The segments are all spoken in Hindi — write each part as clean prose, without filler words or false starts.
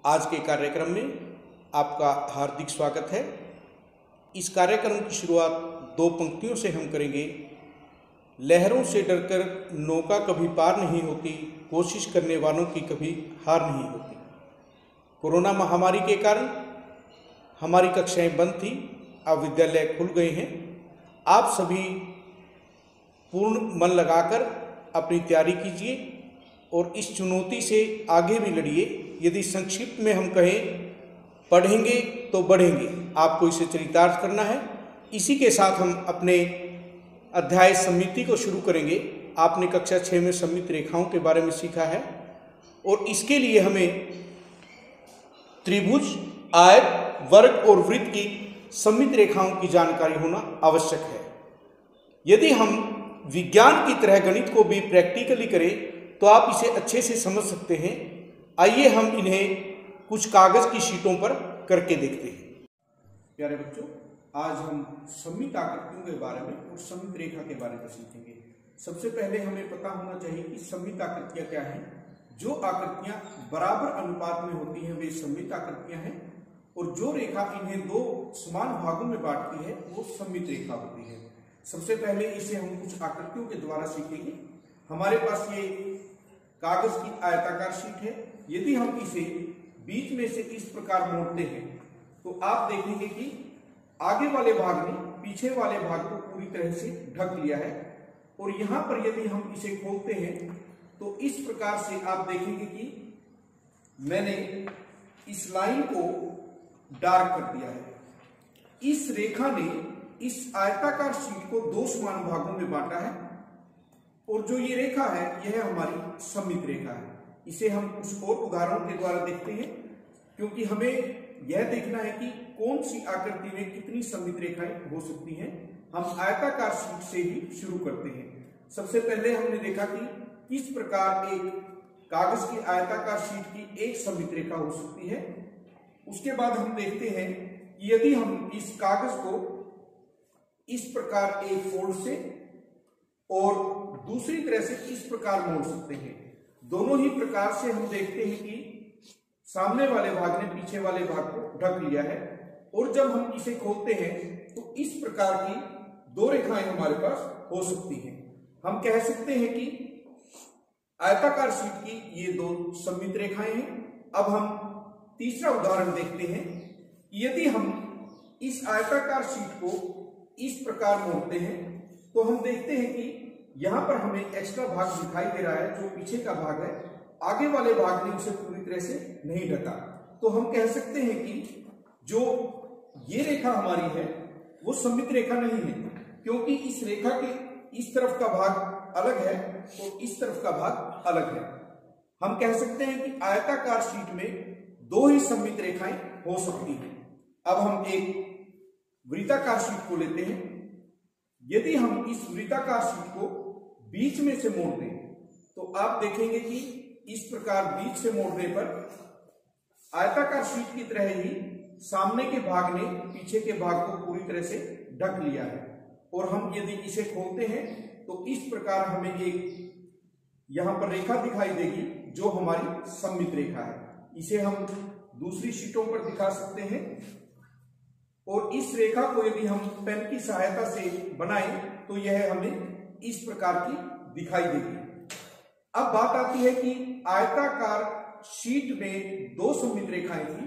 आज के कार्यक्रम में आपका हार्दिक स्वागत है। इस कार्यक्रम की शुरुआत दो पंक्तियों से हम करेंगे। लहरों से डरकर नौका कभी पार नहीं होती, कोशिश करने वालों की कभी हार नहीं होती। कोरोना महामारी के कारण हमारी कक्षाएं बंद थी, अब विद्यालय खुल गए हैं। आप सभी पूर्ण मन लगाकर अपनी तैयारी कीजिए और इस चुनौती से आगे भी लड़िए। यदि संक्षिप्त में हम कहें, पढ़ेंगे तो बढ़ेंगे, आपको इसे चरितार्थ करना है। इसी के साथ हम अपने अध्याय समिति को शुरू करेंगे। आपने कक्षा 6 में सममित रेखाओं के बारे में सीखा है और इसके लिए हमें त्रिभुज, आयत, वर्ग और वृत्त की सममित रेखाओं की जानकारी होना आवश्यक है। यदि हम विज्ञान की तरह गणित को भी प्रैक्टिकली करें तो आप इसे अच्छे से समझ सकते हैं। आइए हम इन्हें कुछ कागज की शीटों पर करके देखते हैं। प्यारे बच्चों, आज हम सममित आकृतियों के बारे में और सममित रेखा के बारे में सीखेंगे। सबसे पहले हमें पता होना चाहिए कि सममित आकृतियां क्या हैं। जो आकृतियां बराबर अनुपात में होती हैं वे सममित आकृतियां हैं, और जो रेखा इन्हें दो समान भागों में बांटती है वो सममित रेखा होती है। सबसे पहले इसे हम कुछ आकृतियों के द्वारा सीखेंगे। हमारे पास ये कागज की आयताकार शीट है। यदि हम इसे बीच में से इस प्रकार मोड़ते हैं तो आप देखेंगे कि आगे वाले भाग ने पीछे वाले भाग को पूरी तरह से ढक लिया है, और यहां पर यदि हम इसे खोलते हैं तो इस प्रकार से आप देखेंगे कि मैंने इस लाइन को डार्क कर दिया है। इस रेखा ने इस आयताकार शीट को दो समान भागों में बांटा है, और जो ये रेखा है यह हमारी सममित रेखा है। इसे हम कुछ और उदाहरणों के द्वारा देखते हैं, क्योंकि हमें यह देखना है कि कौन सी आकृति में कितनी सममित रेखाएं हो सकती हैं। हम आयताकार शीट से ही शुरू करते हैं। सबसे पहले हमने देखा कि किस प्रकार एक कागज की आयताकार शीट की एक सममित रेखा हो सकती है। उसके बाद हम देखते हैं कि यदि हम इस कागज को इस प्रकार एक फोल्ड से और दूसरी तरह से इस प्रकार मोड़ सकते हैं। दोनों ही प्रकार से हम देखते हैं कि सामने वाले भाग ने पीछे वाले भाग को ढक लिया है, और जब हम इसे खोलते हैं तो इस प्रकार की दो रेखाएं हमारे पास हो सकती हैं। हम कह सकते हैं कि आयताकार शीट की ये दो सममित रेखाएं हैं। अब हम तीसरा उदाहरण देखते हैं। यदि हम इस आयताकार शीट को इस प्रकार मोड़ते हैं तो हम देखते हैं कि यहां पर हमें एक्स्ट्रा भाग दिखाई दे रहा है, जो पीछे का भाग है। आगे वाले भाग ने उसे पूरी तरह से नहीं ढका। तो हम कह सकते हैं कि जो ये रेखा हमारी है वो सममित रेखा नहीं है, क्योंकि इस रेखा के इस तरफ का भाग अलग है और इस तरफ का भाग अलग है। हम कह सकते हैं कि आयताकार शीट में दो ही सममित रेखाएं हो सकती हैं। अब हम एक वृत्ताकार शीट को लेते हैं। यदि हम इस वृत्ताकार शीट को बीच में से मोड़ दें तो आप देखेंगे कि इस प्रकार बीच से मोड़ने पर आयताकार शीट की तरह ही सामने के भाग ने पीछे के भाग को पूरी तरह से ढक लिया है, और हम यदि इसे खोलते हैं तो इस प्रकार हमें एक यहां पर रेखा दिखाई देगी जो हमारी सममित रेखा है। इसे हम दूसरी शीटों पर दिखा सकते हैं, और इस रेखा को यदि हम पेन की सहायता से बनाएं तो यह हमें इस प्रकार की दिखाई देगी। अब बात आती है कि आयताकार शीट में दो सममित रेखाएं थी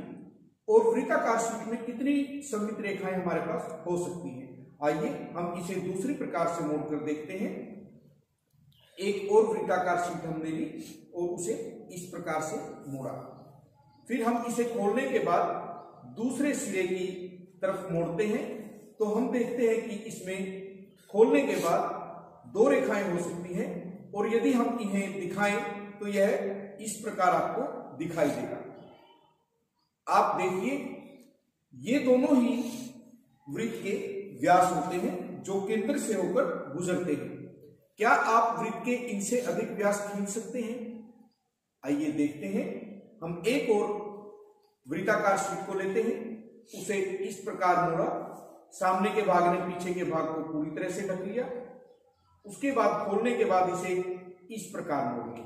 और वृत्ताकार शीट में कितनी सममित रेखाएं हमारे पास हो सकती हैं। आइए हम इसे दूसरी प्रकार से मोड़कर देखते हैं। एक और वृत्ताकार शीट हमने ली और उसे इस प्रकार से मोड़ा। फिर हम इसे खोलने के बाद दूसरे सिरे की तरफ मोड़ते हैं तो हम देखते हैं कि इसमें खोलने के बाद दो रेखाएं हो सकती हैं, और यदि हम इन्हें दिखाएं तो यह इस प्रकार आपको दिखाई देगा। आप देखिए, ये दोनों ही वृत्त के व्यास होते हैं जो केंद्र से होकर गुजरते हैं। क्या आप वृत्त के इनसे अधिक व्यास खींच सकते हैं? आइए देखते हैं। हम एक और वृत्ताकार शीट को लेते हैं, उसे इस प्रकार मोड़ा, सामने के भाग ने पीछे के भाग को पूरी तरह से ढक लिया। उसके बाद खोलने के बाद इसे इस प्रकार मोड़ेंगे।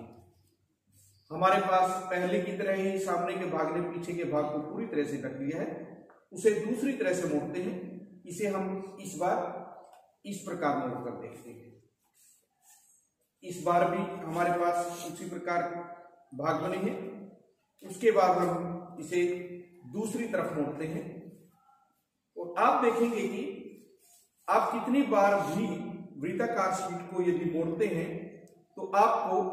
हमारे पास पहले की तरह ही सामने के भाग ने पीछे के भाग को पूरी तरह से ढक लिया है। उसे दूसरी तरह से मोड़ते हैं। इसे हम इस बार इस प्रकार मोड़ कर देखते हैं। इस बार भी हमारे पास उसी प्रकार भाग बने हैं। उसके बाद हम इसे दूसरी तरफ मोड़ते हैं और आप देखेंगे कि आप कितनी बार भी वृत्ताकार शीट को यदि मोड़ते हैं तो आपको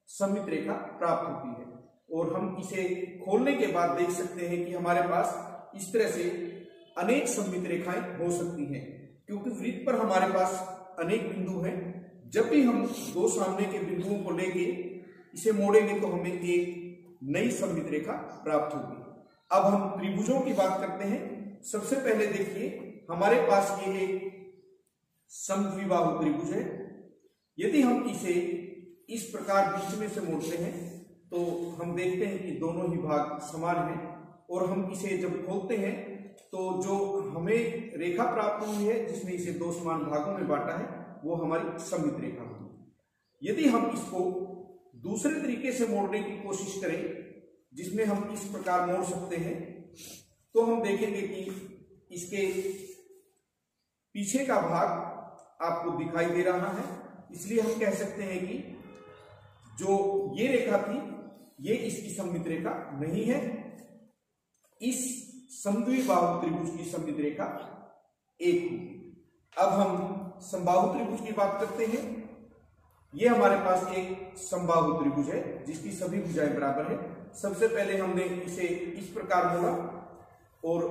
सममित रेखा प्राप्त होती है। और हम इसे खोलने के बाद देख सकते हैं कि हमारे पास इस तरह से अनेक सममित रेखाएं हो सकती हैं, क्योंकि वृत्त पर हमारे पास अनेक बिंदु हैं। जब भी हम दो सामने के बिंदुओं को लेके इसे मोड़ेंगे तो हमें एक नई सममित रेखा प्राप्त होगी। अब हम त्रिभुजों की बात करते हैं। सबसे पहले देखिए, हमारे पास ये एक समद्विबाहु त्रिभुज है। यदि हम इसे इस प्रकार बीच में से मोड़ते हैं तो हम देखते हैं कि दोनों ही भाग समान हैं। और हम इसे जब खोलते हैं तो जो हमें रेखा प्राप्त हुई है जिसने इसे दो समान भागों में बांटा है वो हमारी सममित रेखा होगी। यदि हम इसको दूसरे तरीके से मोड़ने की कोशिश करें जिसमें हम इस प्रकार मोड़ सकते हैं तो हम देखेंगे कि इसके पीछे का भाग आपको दिखाई दे रहा है। इसलिए हम कह सकते हैं कि जो ये रेखा थी ये इसकी सममित रेखा नहीं है। इस समद्विबाहु त्रिभुज की सममित रेखा एक होगी। अब हम समबाहु त्रिभुज की बात करते हैं। ये हमारे पास एक समबाहु त्रिभुज है जिसकी सभी भुजाएं बराबर है। सबसे पहले हमने इसे इस प्रकार मोड़ा और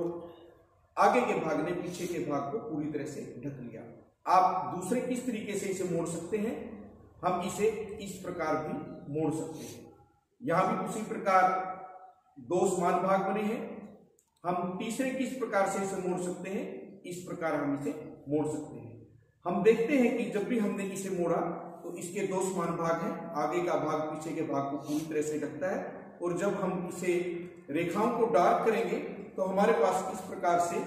आगे के भाग ने पीछे के भाग को पूरी तरह से ढक लिया। आप दूसरे किस तरीके से इसे मोड़ सकते हैं? हम इसे इस प्रकार भी मोड़ सकते हैं। यहां भी उसी प्रकार दो समान भाग बने हैं। हम तीसरे किस प्रकार से इसे मोड़ सकते हैं? इस प्रकार हम इसे मोड़ सकते हैं। हम देखते हैं कि जब भी हमने इसे मोड़ा तो इसके दो समान भाग हैं। आगे का भाग पीछे के भाग को पूरी तरह से ढकता है। और जब हम इसे रेखाओं को डार्क करेंगे तो हमारे पास इस प्रकार से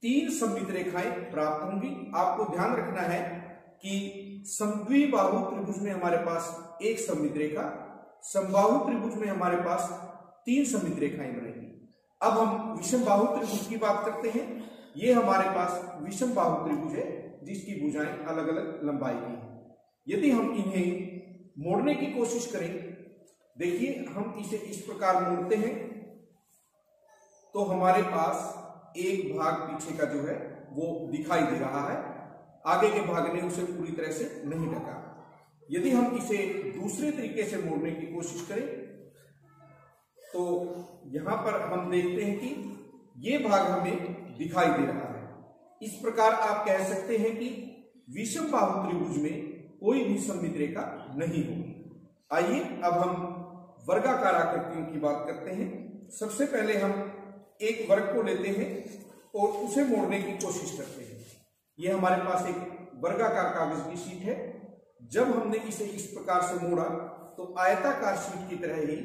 तीन सममित रेखाएं प्राप्त होंगी। आपको ध्यान रखना है कि समद्विबाहु त्रिभुज में हमारे पास एक सममित रेखा, समबाहु त्रिभुज में हमारे पास तीन सममित रेखाएं बनेंगी। अब हम विषमबाहु त्रिभुज की बात करते हैं। ये हमारे पास विषमबाहु त्रिभुज है जिसकी भुजाएं अलग अलग लंबाई की हैं। यदि हम इन्हें मोड़ने की कोशिश करें, देखिए हम इसे इस प्रकार मोड़ते हैं तो हमारे पास एक भाग पीछे का जो है वो दिखाई दे रहा है। आगे के भाग ने उसे पूरी तरह से नहीं ढका। यदि हम इसे दूसरे तरीके से मोड़ने की कोशिश करें तो यहां पर हम देखते हैं कि ये भाग हमें दिखाई दे रहा है। इस प्रकार आप कह सकते हैं कि विषमबाहु त्रिभुज में कोई भी सममित रेखा नहीं होगी। आइए अब हम वर्गाकार आकृतियों की बात करते हैं। सबसे पहले हम एक वर्ग को लेते हैं और उसे मोड़ने की कोशिश करते हैं। यह हमारे पास एक वर्गाकार कागज की शीट है। जब हमने इसे इस प्रकार से मोड़ा तो आयताकार शीट की तरह ही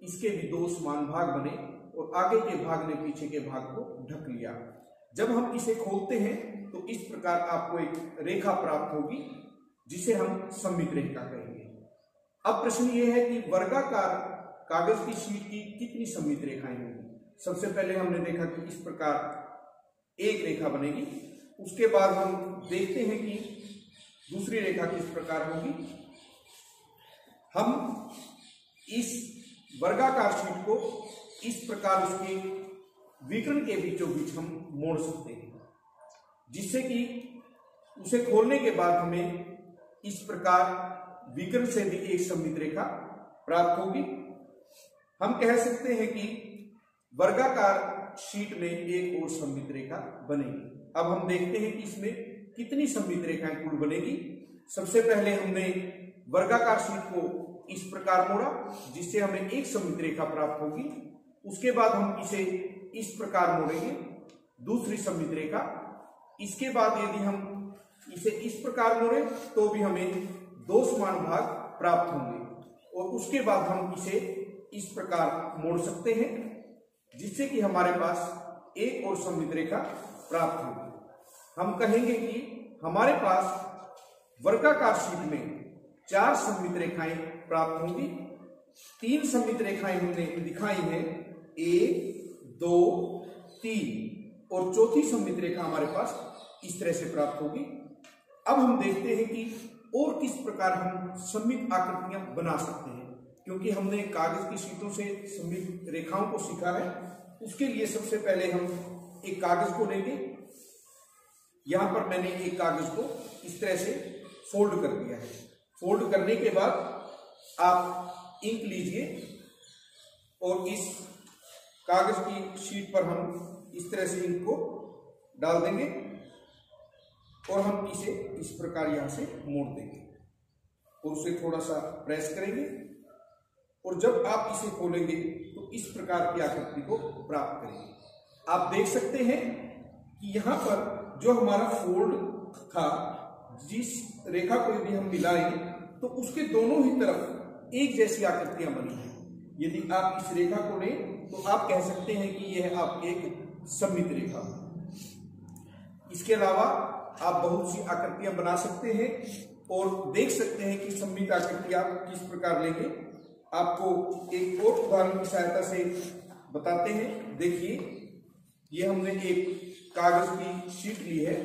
इसके भी दो समान भाग बने और आगे के भाग ने पीछे के भाग को ढक लिया। जब हम इसे खोलते हैं तो इस प्रकार आपको एक रेखा प्राप्त होगी जिसे हम सममित रेखा कहेंगे। अब प्रश्न ये है कि वर्गाकार कागज की शीट की कितनी सममित रेखाएं होंगी। सबसे पहले हमने देखा कि इस प्रकार एक रेखा बनेगी। उसके बाद हम देखते हैं कि दूसरी रेखा किस प्रकार होगी। हम इस वर्गाकार शीट को इस प्रकार उसके विकर्ण के बीचों बीच हम मोड़ सकते हैं, जिससे कि उसे खोलने के बाद हमें इस प्रकार विकर्ण से भी एक सममित रेखा प्राप्त होगी। हम कह सकते हैं कि वर्गाकार शीट में एक और सममित रेखा बनेगी। अब हम देखते हैं कि इसमें कितनी सममित रेखाएं कुल बनेगी। सबसे पहले हमने वर्गाकार शीट को इस प्रकार मोड़ा जिससे हमें एक सममित रेखा प्राप्त होगी। उसके बाद हम इसे इस प्रकार मोड़ेंगे, दूसरी सममित रेखा। इसके बाद यदि हम इसे इस प्रकार मोड़े तो भी हमें दो समान भाग प्राप्त होंगे और उसके बाद हम इसे इस प्रकार मोड़ सकते हैं जिससे कि हमारे पास एक और सममित रेखा प्राप्त होगी। हम कहेंगे कि हमारे पास वर्गाकार शीट में चार सममित रेखाएं प्राप्त होंगी तीन सममित रेखाएं हमने दिखाई हैं, 1 2 3, और चौथी सममित रेखा हमारे पास इस तरह से प्राप्त होगी। अब हम देखते हैं कि और किस प्रकार हम सममित आकृतियां बना सकते हैं, क्योंकि हमने कागज की शीटों से सममित रेखाओं को सीखा है। उसके लिए सबसे पहले हम एक कागज को लेंगे। यहां पर मैंने एक कागज को इस तरह से फोल्ड कर दिया है। फोल्ड करने के बाद आप इंक लीजिए और इस कागज की शीट पर हम इस तरह से इंक को डाल देंगे और हम इसे इस प्रकार यहां से मोड़ देंगे और उसे थोड़ा सा प्रेस करेंगे, और जब आप इसे खोलेंगे तो इस प्रकार की आकृति को प्राप्त करेंगे। आप देख सकते हैं कि यहाँ पर जो हमारा फोल्ड था, जिस रेखा को यदि हम मिलाएं तो उसके दोनों ही तरफ एक जैसी आकृतियां बनी हैं। यदि आप इस रेखा को लें तो आप कह सकते हैं कि यह आपकी एक सममित रेखा। इसके अलावा आप बहुत सी आकृतियां बना सकते हैं और देख सकते हैं कि सममित आकृति आप किस प्रकार लेंगे। आपको एक और उदाहरण की सहायता से बताते हैं। देखिए, ये हमने एक कागज की शीट ली है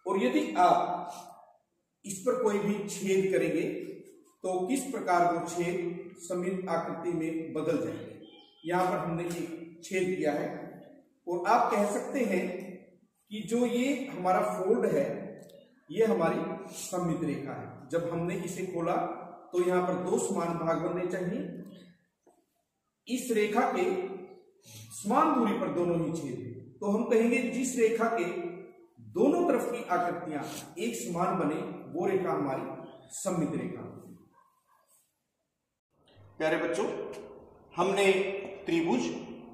और यदि आप इस पर कोई भी छेद करेंगे तो किस प्रकार वो छेद सममित आकृति में बदल जाएंगे। यहाँ पर हमने एक छेद किया है और आप कह सकते हैं कि जो ये हमारा फोल्ड है ये हमारी सममित रेखा है। जब हमने इसे खोला तो यहाँ पर दो समान भाग बनने चाहिए। इस रेखा के समान दूरी पर दोनों ही छेद हैं, तो हम कहेंगे जिस रेखा के दोनों तरफ की आकृतियां एक समान बने वो रेखा हमारी सममित रेखा। प्यारे बच्चों, हमने त्रिभुज,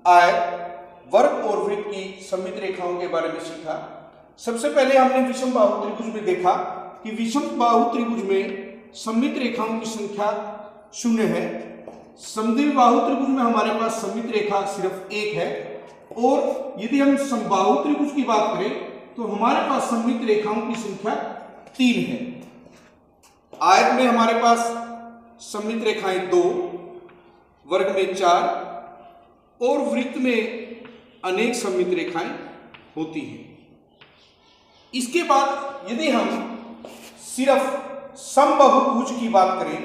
आयत, वर्ग और वृत्त की सममित रेखाओं के बारे में सीखा। सबसे पहले हमने विषम बाहु त्रिभुज में देखा कि विषम बाहु त्रिभुज में सममित रेखाओं की संख्या 0 है। समद्विबाहु बाहु त्रिभुज में हमारे पास सममित रेखा सिर्फ 1 है, और यदि हम समबाहु त्रिभुज की बात करें तो हमारे पास सममित रेखाओं की संख्या 3 है। आयत में हमारे पास सममित रेखाएं 2, वर्ग में 4 और वृत्त में अनेक सममित रेखाएं होती हैं। इसके बाद यदि हम सिर्फ समबाहुभुज की बात करें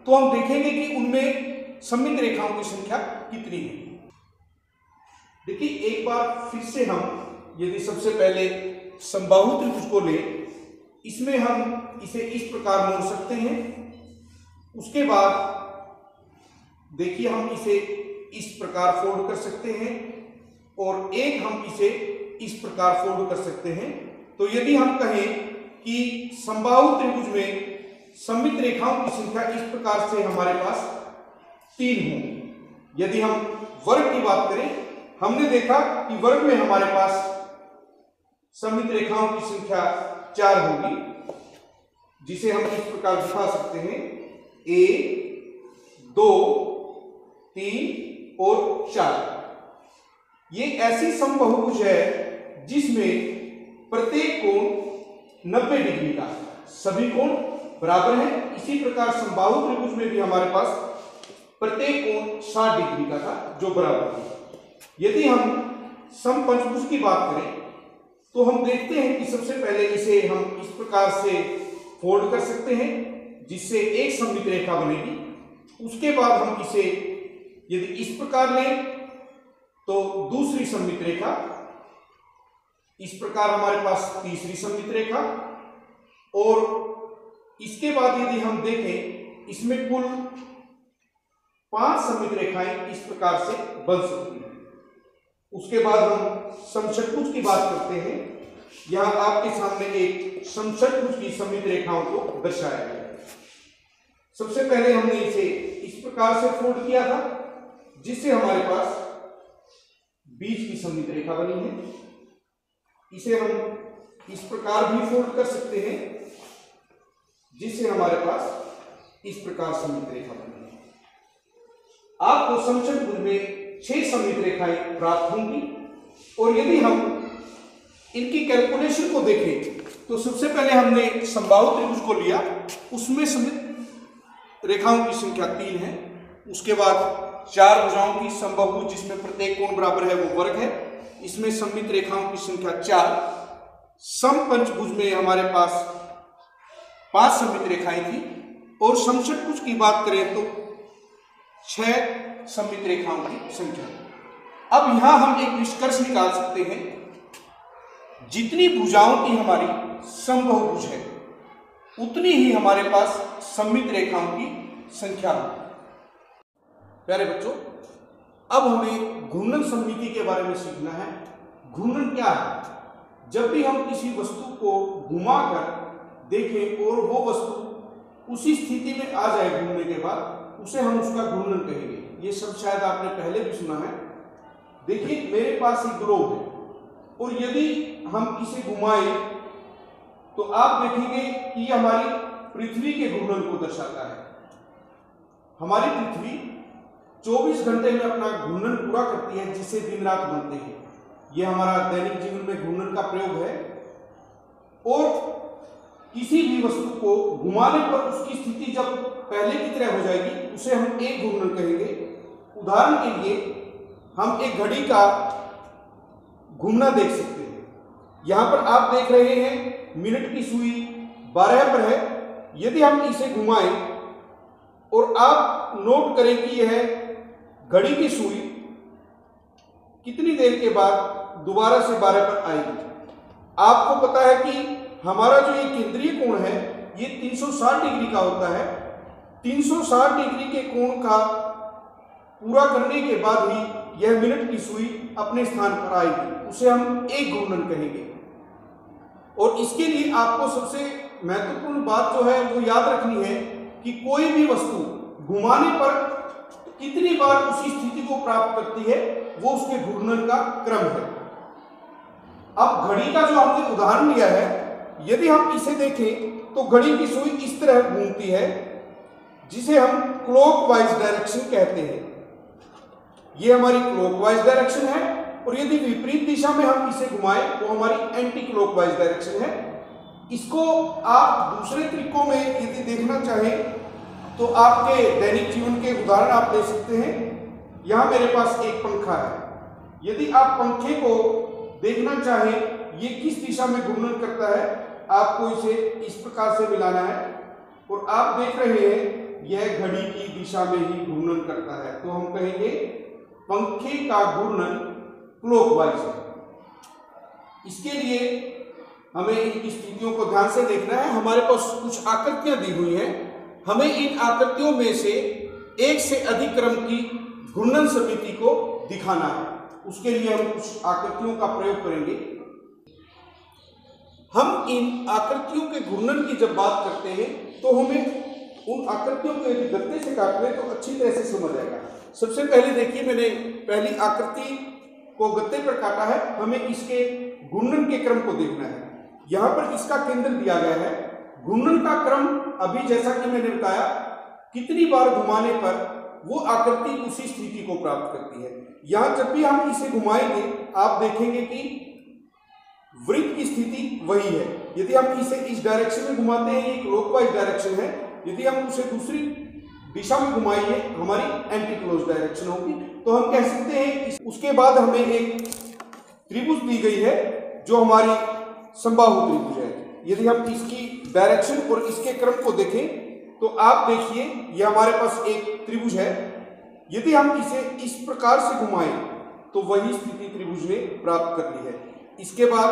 तो हम देखेंगे कि उनमें सममित रेखाओं की संख्या कितनी है। देखिए, एक बार फिर से हम यदि सबसे पहले समबाहु त्रिभुज को लें, इसमें हम इसे इस प्रकार मोड़ सकते हैं। उसके बाद देखिए, हम इसे इस प्रकार फोल्ड कर सकते हैं और एक हम इसे इस प्रकार फोल्ड कर सकते हैं। तो यदि हम कहें कि समबाहु त्रिभुज में सममित रेखाओं की संख्या इस प्रकार से हमारे पास 3 हो। यदि हम वर्ग की बात करें, हमने देखा कि वर्ग में हमारे पास सममित रेखाओं की संख्या 4 होगी, जिसे हम इस प्रकार दिखा सकते हैं 1 2 3 और 4। ये ऐसी समबाहुभुज है जिसमें प्रत्येक कोण 90 डिग्री का, सभी कोण बराबर है। इसी प्रकार समबाहु त्रिभुज में भी हमारे पास प्रत्येक कोण 60 डिग्री का था, जो बराबर है। यदि हम समपंचभुज की बात करें तो हम देखते हैं कि सबसे पहले इसे हम इस प्रकार से फोल्ड कर सकते हैं जिससे एक सममित रेखा बनेगी। उसके बाद हम इसे यदि इस प्रकार लें तो दूसरी सममित रेखा, इस प्रकार हमारे पास तीसरी सममित रेखा, और इसके बाद यदि हम देखें इसमें कुल 5 सममित रेखाएं इस प्रकार से बन सकती हैं। उसके बाद हम समषट्भुज की बात करते हैं। यहां आपके सामने एक समषट्भुज की सममित रेखाओं को दर्शाया गया है। सबसे पहले हमने इसे इस प्रकार से फोल्ड किया था जिससे हमारे पास बीच की सममित रेखा बनी है। इसे हम इस प्रकार भी फोल्ड कर सकते हैं जिससे हमारे पास इस प्रकार सममित रेखा बनी है। आपको समषट्भुज में 6 सममित रेखाएं प्राप्त होंगी, और यदि हम इनकी कैलकुलेशन को देखें तो सबसे पहले हमने समबाहु त्रिभुज को लिया, उसमें सममित रेखाओं की संख्या 3 है। उसके बाद 4 भुजाओं की समबाहु जिसमें प्रत्येक कोण बराबर है वो वर्ग है। इसमें सममित रेखाओं की संख्या 4। समपंचभुज में हमारे पास 5 सममित रेखाएं थी और समषटभुज की बात करें तो 6 सममित रेखाओं की संख्या। अब यहां हम एक निष्कर्ष निकाल सकते हैं, जितनी भुजाओं की हमारी समबाहुभुज है उतनी ही हमारे पास सममित रेखाओं की संख्या होगी। प्यारे बच्चों, अब हमें घूर्णन सममिति के बारे में सीखना है। घूर्णन क्या है? जब भी हम किसी वस्तु को घुमाकर देखें और वो वस्तु उसी स्थिति में आ जाए घूमने के बाद, उसे हम उसका घूर्णन कहेंगे। ये सब शायद आपने पहले भी सुना है। देखिए, मेरे पास एक ग्लोब है और यदि हम इसे घुमाएं तो आप देखेंगे कि हमारी पृथ्वी के घूर्णन को दर्शाता है। हमारी पृथ्वी 24 घंटे में अपना घूर्णन पूरा करती है, जिससे दिन रात बनते हैं। यह हमारा दैनिक जीवन में घूर्णन का प्रयोग है। और किसी भी वस्तु को घुमाने पर उसकी स्थिति जब पहले की तरह हो जाएगी, उसे हम एक घूर्णन कहेंगे। उदाहरण के लिए हम एक घड़ी का घूमना देख सकते हैं। यहां पर आप देख रहे हैं मिनट की सुई 12 पर है। यदि हम इसे घुमाएं और आप नोट करें कि यह घड़ी की सुई कितनी देर के बाद दोबारा से 12 पर आएगी। आपको पता है कि हमारा जो ये केंद्रीय कोण है ये 360 डिग्री का होता है। 360 डिग्री के कोण का पूरा करने के बाद ही यह मिनट की सुई अपने स्थान पर आएगी, उसे हम एक घूर्णन कहेंगे। और इसके लिए आपको सबसे महत्वपूर्ण बात जो है वो याद रखनी है कि कोई भी वस्तु घुमाने पर कितनी बार उसी स्थिति को प्राप्त करती है, वो उसके घूर्णन का क्रम है। अब घड़ी का जो हमने उदाहरण लिया है, यदि हम इसे देखें तो घड़ी की सुई इस तरह घूमती है, जिसे हम क्लॉकवाइज डायरेक्शन कहते हैं। ये हमारी क्लॉकवाइज डायरेक्शन है। और यदि विपरीत दिशा में हम इसे घुमाएं तो हमारी एंटी क्लॉकवाइज डायरेक्शन है। इसको आप दूसरे तरीकों में यदि देखना चाहें तो आपके दैनिक जीवन के उदाहरण आप ले सकते हैं। यहां मेरे पास एक पंखा है। यदि आप पंखे को देखना चाहें ये किस दिशा में घूर्णन करता है, आपको इसे इस प्रकार से मिलाना है और आप देख रहे हैं यह घड़ी की दिशा में ही घूर्णन करता है। तो हम कहेंगे पंखे का घूर्णन क्लॉकवाइज है। इसके लिए हमें इन स्थितियों को ध्यान से देखना है। हमारे पास कुछ आकृतियां दी हुई हैं। हमें इन आकृतियों में से एक से अधिक क्रम की घूर्णन समिति को दिखाना है। उसके लिए हम कुछ आकृतियों का प्रयोग करेंगे। हम इन आकृतियों के घूर्णन की जब बात करते हैं तो हमें उन आकृतियों को यदि गत्ते से काट लें तो अच्छी तरह से समझ आएगा। सबसे पहले देखिए, मैंने पहली आकृति को गत्ते पर काटा है। हमें इसके घूर्णन के क्रम को देखना है। यहां पर इसका केंद्र दिया गया है। घूर्णन का क्रम अभी जैसा कि मैंने बताया, कितनी बार घुमाने पर वो आकृति उसी स्थिति को प्राप्त करती है। यहां जब भी हम इसे घुमाएंगे आप देखेंगे कि वृत्त की स्थिति वही है। यदि हम इसे इस डायरेक्शन में घुमाते हैं, ये क्लॉकवाइज डायरेक्शन है। यदि हम उसे दूसरी दिशा में घुमाएंगे, हमारी एंटी क्लॉक डायरेक्शन होगी। तो हम कह सकते हैं। उसके बाद हमें एक त्रिभुज दी गई है जो हमारी समबाहु त्रिभुज है। यदि हम इसकी डायरेक्शन और इसके क्रम को देखें तो आप देखिए ये हमारे पास एक त्रिभुज है। यदि हम इसे इस प्रकार से घुमाएं तो वही स्थिति त्रिभुज ने प्राप्त कर ली है। इसके बाद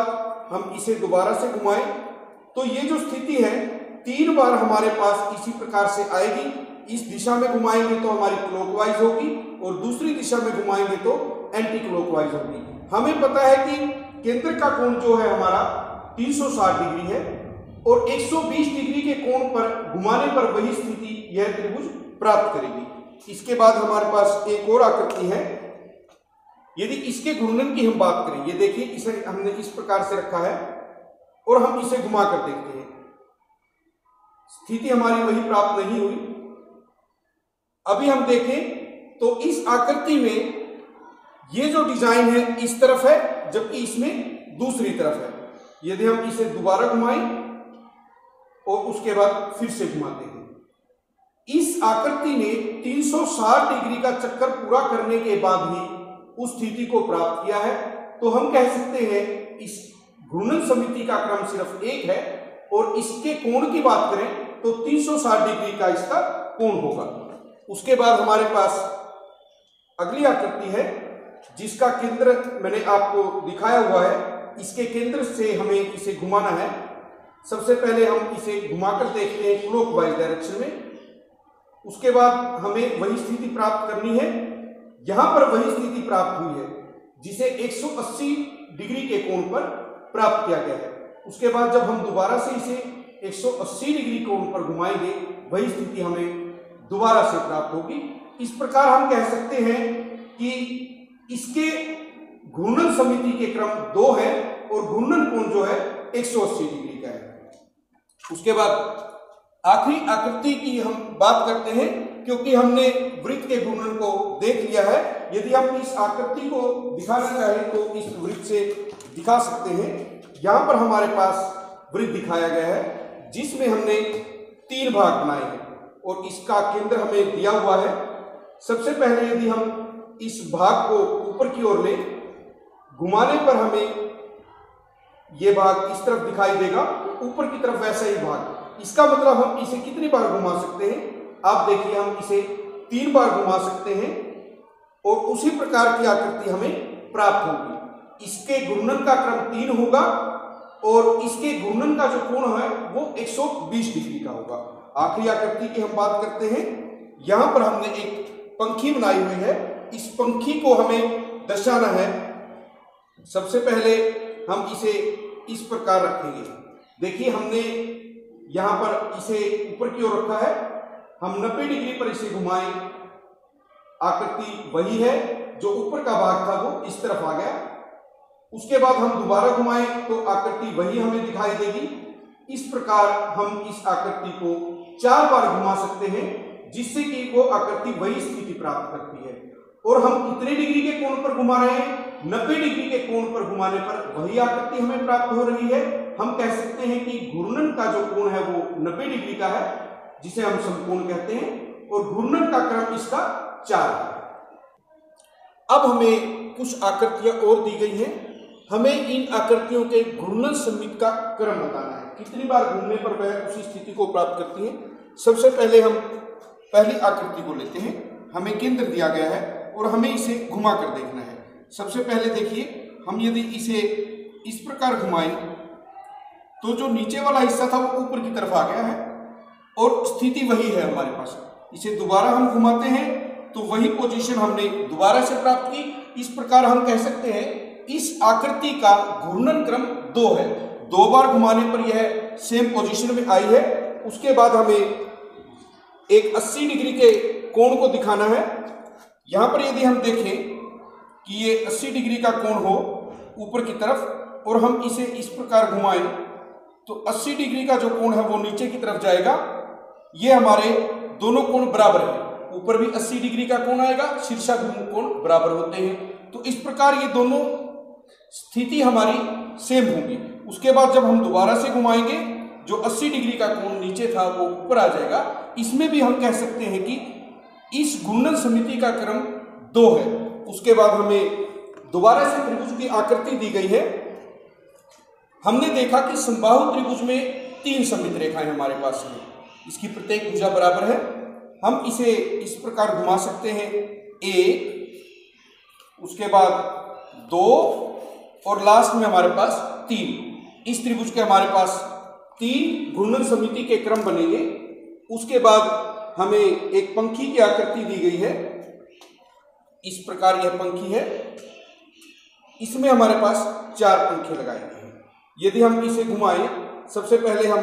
हम इसे दोबारा से घुमाएं तो ये जो स्थिति है 3 बार हमारे पास इसी प्रकार से आएगी। इस दिशा में घुमाएंगे तो हमारी क्लॉकवाइज होगी और दूसरी दिशा में घुमाएंगे तो एंटी क्लॉकवाइज होगी। हमें पता है कि केंद्र का कोण जो है हमारा 360 डिग्री है और 120 डिग्री के कोण पर घुमाने पर वही स्थिति यह त्रिभुज प्राप्त करेगी। इसके बाद हमारे पास एक और आकृति है। यदि इसके घूर्णन की हम बात करें, ये देखिए इसे हमने इस प्रकार से रखा है और हम इसे घुमा कर देखते हैं, स्थिति हमारी वही प्राप्त नहीं हुई। अभी हम देखें तो इस आकृति में ये जो डिजाइन है इस तरफ है, जबकि इसमें दूसरी तरफ है। यदि हम इसे दोबारा घुमाएं और उसके बाद फिर से घुमाते हैं इस आकृति ने 360 डिग्री का चक्कर पूरा करने के बाद ही उस स्थिति को प्राप्त किया है। तो हम कह सकते हैं इस घूर्णन समिति का क्रम सिर्फ एक है और इसके कोण की बात करें तो 360 डिग्री का इसका कोण होगा। उसके बाद हमारे पास अगली आकृति है जिसका केंद्र मैंने आपको दिखाया हुआ है। इसके केंद्र से हमें इसे घुमाना है। सबसे पहले हम इसे घुमाकर देखते हैं क्लॉकवाइज डायरेक्शन में। उसके बाद हमें वही स्थिति प्राप्त करनी है। यहां पर वही स्थिति प्राप्त हुई है जिसे 180 डिग्री के कोण पर प्राप्त किया गया है। उसके बाद जब हम दोबारा से इसे 180 डिग्री कोण पर घुमाएंगे वही स्थिति हमें दोबारा से प्राप्त होगी। इस प्रकार हम कह सकते हैं कि इसके घूर्णन समिति के क्रम 2 है और घूर्णन कोण जो है 180 डिग्री का है। उसके बाद आखिरी आकृति की हम बात करते हैं क्योंकि हमने वृत्त के घूर्णन को देख लिया है। यदि हम इस आकृति को दिखाना चाहें तो इस वृत्त से दिखा सकते हैं। यहां पर हमारे पास वृत्त दिखाया गया है जिसमें हमने 3 भाग बनाए हैं और इसका केंद्र हमें दिया हुआ है। सबसे पहले यदि हम इस भाग को ऊपर की ओर लें, घुमाने पर हमें यह भाग इस तरफ दिखाई देगा, ऊपर की तरफ वैसा ही भाग। इसका मतलब हम इसे कितनी बार घुमा सकते हैं? आप देखिए, हम इसे 3 बार घुमा सकते हैं और उसी प्रकार की आकृति हमें प्राप्त होगी। इसके घूर्णन का क्रम 3 होगा और इसके घूर्णन का जो कोण है वो 120 डिग्री का होगा। आखिरी आकृति की हम बात करते हैं। यहां पर हमने एक पंखी बनाई हुई है। इस पंखी को हमें दर्शाना है। सबसे पहले हम इसे इस प्रकार रखेंगे। देखिए, हमने यहां पर इसे ऊपर की ओर रखा है। हम 90 डिग्री पर इसे घुमाएं, आकृति वही है, जो ऊपर का भाग था वो इस तरफ आ गया। उसके बाद हम दोबारा घुमाएं तो आकृति वही हमें दिखाई देगी। इस प्रकार हम इस आकृति को 4 बार घुमा सकते हैं जिससे कि वो आकृति वही स्थिति प्राप्त करती है। और हम कितने डिग्री के कोण पर घुमा रहे हैं? 90 डिग्री के कोण पर घुमाने पर वही आकृति हमें प्राप्त हो रही है। हम कह सकते हैं कि घूर्णन का जो कोण है वो 90 डिग्री का है जिसे हम समकोण कहते हैं और घूर्णन का क्रम इसका 4 है। अब हमें कुछ आकृतियां और दी गई हैं। हमें इन आकृतियों के घूर्णन समिति का क्रम बताना है, कितनी बार घूमने पर वह उसी स्थिति को प्राप्त करती है। सबसे पहले हम पहली आकृति को लेते हैं। हमें केंद्र दिया गया है और हमें इसे घुमा कर देखना है। सबसे पहले देखिए, हम यदि इसे इस प्रकार घुमाएं तो जो नीचे वाला हिस्सा था वो ऊपर की तरफ आ गया है और स्थिति वही है हमारे पास। इसे दोबारा हम घुमाते हैं तो वही पोजीशन हमने दोबारा से प्राप्त की। इस प्रकार हम कह सकते हैं इस आकृति का घूर्णन क्रम 2 है। 2 बार घुमाने पर यह सेम पोजीशन में आई है। उसके बाद हमें एक 80 डिग्री के कोण को दिखाना है। यहां पर यदि हम देखें कि ये 80 डिग्री का कोण हो ऊपर की तरफ और हम इसे इस प्रकार घुमाएं तो 80 डिग्री का जो कोण है वो नीचे की तरफ जाएगा। ये हमारे दोनों कोण बराबर है। ऊपर भी 80 डिग्री का कोण आएगा, शीर्षाभिमुख कोण बराबर होते हैं। तो इस प्रकार ये दोनों स्थिति हमारी सेम होगी। उसके बाद जब हम दोबारा से घुमाएंगे, जो 80 डिग्री का कोण नीचे था वो ऊपर आ जाएगा। इसमें भी हम कह सकते हैं कि इस घूर्णन समिति का क्रम 2 है। उसके बाद हमें दोबारा से त्रिभुज की आकृति दी गई है। हमने देखा कि समबाहु त्रिभुज में 3 सममित रेखाएं हमारे पास हैं। इसकी प्रत्येक भुजा बराबर है। हम इसे इस प्रकार घुमा सकते हैं, 1, उसके बाद 2 और लास्ट में हमारे पास 3। इस त्रिभुज के हमारे पास 3 घूर्णन समिति के क्रम बनेंगे। उसके बाद हमें एक पंखी की आकृति दी गई है। इस प्रकार यह पंखी है। इसमें हमारे पास 4 पंखे लगाए गए हैं। यदि हम इसे घुमाएं, सबसे पहले हम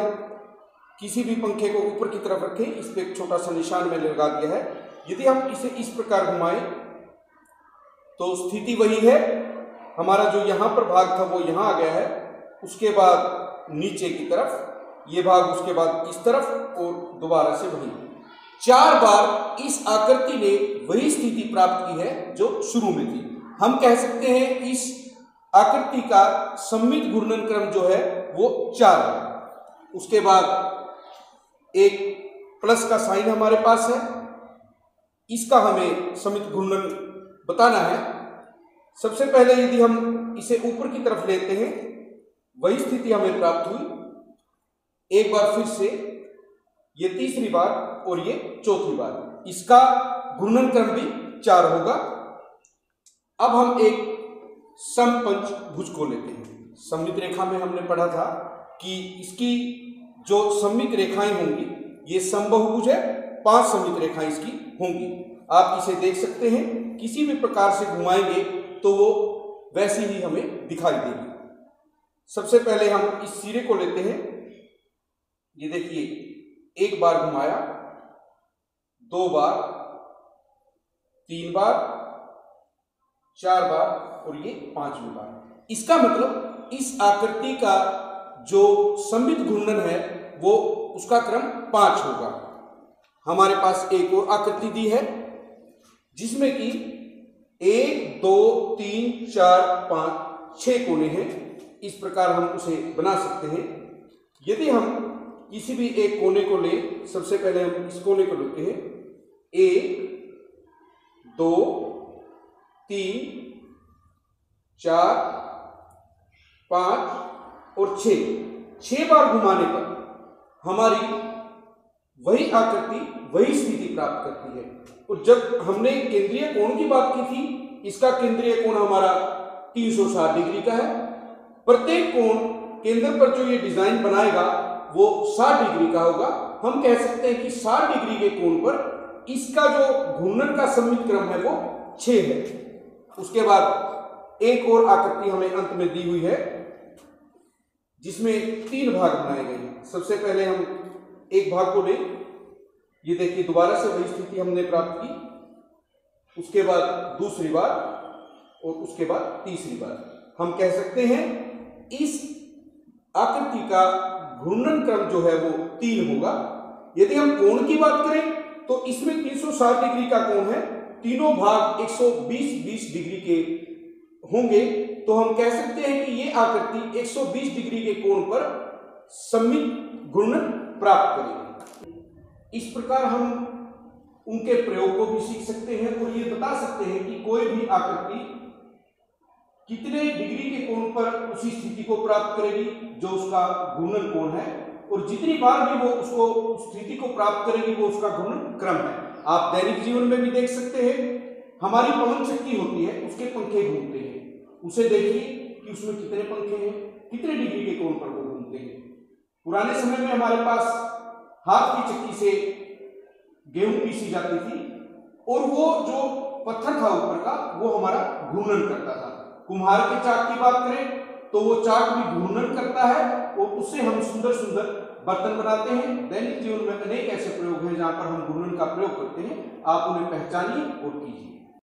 किसी भी पंखे को ऊपर की तरफ रखें। इस पर एक छोटा सा निशान मैंने लगा दिया है। यदि हम इसे इस प्रकार घुमाएं तो स्थिति वही है। हमारा जो यहां पर भाग था वो यहां आ गया है। उसके बाद नीचे की तरफ ये भाग, उसके बाद इस तरफ और दोबारा से वही। 4 बार इस आकृति ने वही स्थिति प्राप्त की है जो शुरू में थी। हम कह सकते हैं इस आकृति का सममित घूर्णन क्रम जो है वो 4 है। उसके बाद एक प्लस का साइन हमारे पास है, इसका हमें समित घूर्णन बताना है। सबसे पहले यदि हम इसे ऊपर की तरफ लेते हैं, वही स्थिति हमें प्राप्त हुई। एक बार फिर से ये तीसरी बार और ये चौथी बार, इसका घूर्णन क्रम भी 4 होगा। अब हम एक समपंचभुज को लेते हैं। सममित रेखा में हमने पढ़ा था कि इसकी जो सममित रेखाएं होंगी ये समबाहुभुज है, 5 सममित रेखाएं इसकी होंगी। आप इसे देख सकते हैं, किसी भी प्रकार से घुमाएंगे तो वो वैसी ही हमें दिखाई देगी। सबसे पहले हम इस सिरे को लेते हैं। ये देखिए, एक बार घुमाया, 2 बार, 3 बार, 4 बार और ये 5वीं बार। इसका मतलब इस आकृति का जो सममित घूर्णन है वो उसका क्रम 5 होगा। हमारे पास एक और आकृति दी है जिसमें कि 1, 2, 3, 4, 5, 6 कोने हैं। इस प्रकार हम उसे बना सकते हैं। यदि हम किसी भी एक कोने को लें, सबसे पहले हम इस कोने को लेते हैं। 1, 2, 3, 4, 5 और 6 बार घुमाने पर हमारी वही आकृति, वही स्थिति प्राप्त करती है। और जब हमने केंद्रीय कोण की बात की थी, इसका केंद्रीय कोण हमारा 360 डिग्री का है। प्रत्येक कोण केंद्र पर जो ये डिजाइन बनाएगा वो 60 डिग्री का होगा। हम कह सकते हैं कि 60 डिग्री के कोण पर इसका जो घूर्णन का सममित क्रम है वो 6 है। उसके बाद एक और आकृति हमें अंत में दी हुई है जिसमें 3 भाग बनाए गए हैं। सबसे पहले हम एक भाग को लें। ये देखिए, दोबारा से वही स्थिति हमने प्राप्त की। उसके बाद दूसरी बार और उसके बाद तीसरी बार। हम कह सकते हैं इस आकृति का घूर्णन क्रम जो है वो 3 होगा। यदि हम कोण की बात करें तो इसमें 360 डिग्री का कोण है, तीनों भाग 120 डिग्री के होंगे। तो हम कह सकते हैं कि ये आकृति 120 डिग्री के कोण पर सममित घूर्णन प्राप्त करेगी। इस प्रकार हम उनके प्रयोग को भी सीख सकते हैं और ये बता सकते हैं कि कोई भी आकृति कितने डिग्री के कोण पर उसी स्थिति को प्राप्त करेगी जो उसका घूर्णन कोण है, और जितनी बार भी वो उसको उस स्थिति को प्राप्त करेगी वो उसका घूर्णन क्रम है। आप दैनिक जीवन में भी देख सकते हैं, हमारी पवन चक्की होती है, उसके पंखे घूमते हैं। उसे देखिए कि उसमें कितने पंखे हैं, कितने डिग्री के कोण पर वो घूमते हैं। पुराने समय में हमारे पास हाथ की चक्की से गेहूं पीसी जाती थी और वो जो पत्थर था ऊपर का वो हमारा घूर्णन करता था। कुम्हार के चाक की बात करें तो वो चाक भी घूर्णन करता है और उससे हम सुंदर सुंदर बर्तन बनाते हैं। दैनिक जीवन में अनेक ऐसे प्रयोग हैं जहां पर हम घूर्णन का प्रयोग करते हैं। आप उन्हें पहचानिए और कीजिए।